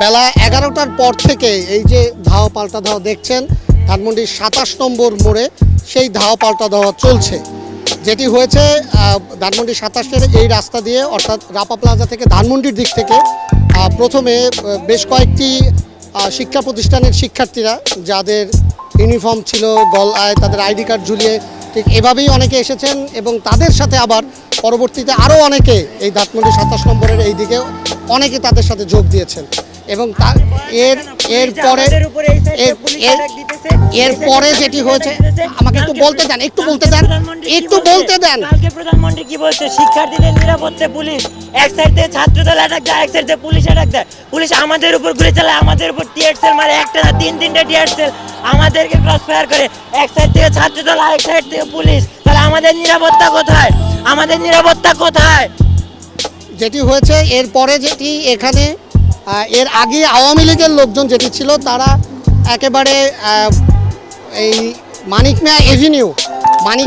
বেলা 11টার পর থেকে এই যে ধাওয়া পাল্টা ধাওয়া দেখছেন ধানমন্ডির 27 নম্বর মোড়ে সেই ধাওয়া পাল্টা ধাওয়া চলছে। যেটি হয়েছে ধানমন্ডি 27-এর এই রাস্তা দিয়ে অর্থাৎ রাপা প্লাজা থেকে ধানমন্ডির দিক থেকে প্রথমে বেশ কয়েকটি শিক্ষা প্রতিষ্ঠানের শিক্ষার্থীরা যাদের ইউনিফর্ম ছিল গলায় তাদের আইডি কার্ড ঝুলিয়ে ঠিক এভাবেই অনেকে এসেছেন এবং তাদের সাথে আবার পরবর্তীতে আরও অনেকে এই ধানমন্ডি 27 নম্বরের এই দিকে অনেকে তাদের সাথে যোগ দিয়েছেন এবং এরপরে যেটি হয়েছে আমাকে একটু বলতে দেন কালকে প্রধানমন্ত্রী কি বলছে শিক্ষার্থীদের নিরাপত্তা পুলিশ এক সাইড থেকে ছাত্রদল অ্যাটাক দেয় এক সাইড থেকে পুলিশ অ্যাটাক দেয় পুলিশ আমাদের উপর গুলি চালায় আমাদের উপর টিয়ার সেল মারে একটা না তিনটে টিয়ার সেল আমাদেরকে ক্রস ফায়ার করে এক সাইড থেকে ছাত্রদল আরেক সাইড থেকে পুলিশ তাহলে আমাদের নিরাপত্তা কোথায় যেটি হয়েছে এরপরে যেটি এখানে এর আগে আওয়ামী লীগের লোকজন যেটি ছিল তারা একেবারে এই মানিক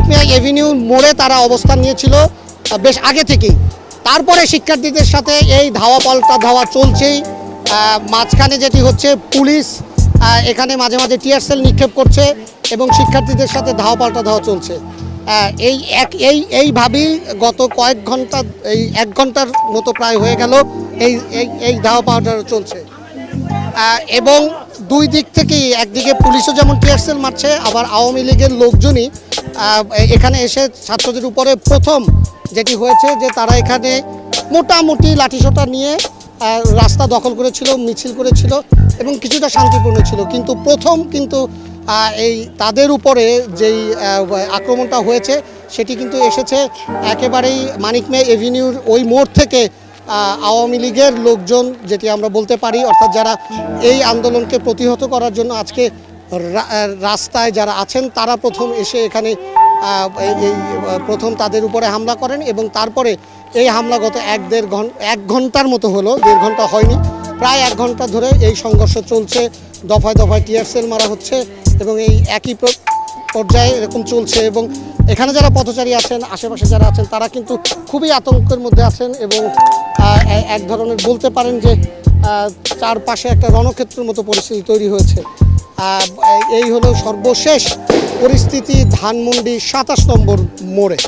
মিয়া এভিনিউ মোড়ে তারা অবস্থান নিয়েছিল বেশ আগে থেকেই। তারপরে শিক্ষার্থীদের সাথে এই ধাওয়া পাল্টা ধাওয়া চলছেই। মাঝখানে যেটি হচ্ছে পুলিশ এখানে মাঝে মাঝে টিয়ার সেল নিক্ষেপ করছে এবং শিক্ষার্থীদের সাথে ধাওয়া পাল্টা ধাওয়া চলছে। এইভাবেই গত কয়েক ঘন্টা এই 1 ঘন্টার মতো প্রায় হয়ে গেল এই ধাওয়া পাল্টা চলছে এবং দুই দিক থেকেই একদিকে পুলিশও যেমন টিয়ার সেল মারছে আবার আওয়ামী লীগের লোকজনই এখানে এসে ছাত্রদের উপরে প্রথম যেটি হয়েছে যে তারা এখানে মোটামুটি লাঠিসোঁটা নিয়ে রাস্তা দখল করেছিল, মিছিল করেছিল এবং কিছুটা শান্তিপূর্ণ ছিল। কিন্তু প্রথম এই তাদের উপরে যেই আক্রমণটা হয়েছে সেটি কিন্তু এসেছে একেবারেই মানিক মিয়া এভিনিউর ওই মোড় থেকে। আওয়ামী লীগের লোকজন যেটি আমরা বলতে পারি অর্থাৎ যারা এই আন্দোলনকে প্রতিহত করার জন্য আজকে রাস্তায় যারা আছেন তারা প্রথম এসে এখানে প্রথম তাদের উপরে হামলা করেন এবং তারপরে এই হামলা গত 1 ঘন্টার মতো হলো, 1.5 ঘন্টা হয়নি, প্রায় 1 ঘন্টা ধরে এই সংঘর্ষ চলছে। দফায় দফায় টিয়ার সেল মারা হচ্ছে এবং এই একই পর্যায়ে এরকম চলছে এবং এখানে যারা পথচারী আছেন আশেপাশে যারা আছেন তারা কিন্তু খুবই আতঙ্কের মধ্যে আছেন এবং এক ধরনের বলতে পারেন যে চারপাশে একটা রণক্ষেত্রের মতো পরিস্থিতি তৈরি হয়েছে। এই হলো সর্বশেষ পরিস্থিতি ধানমন্ডি 27 নম্বর মোড়ে।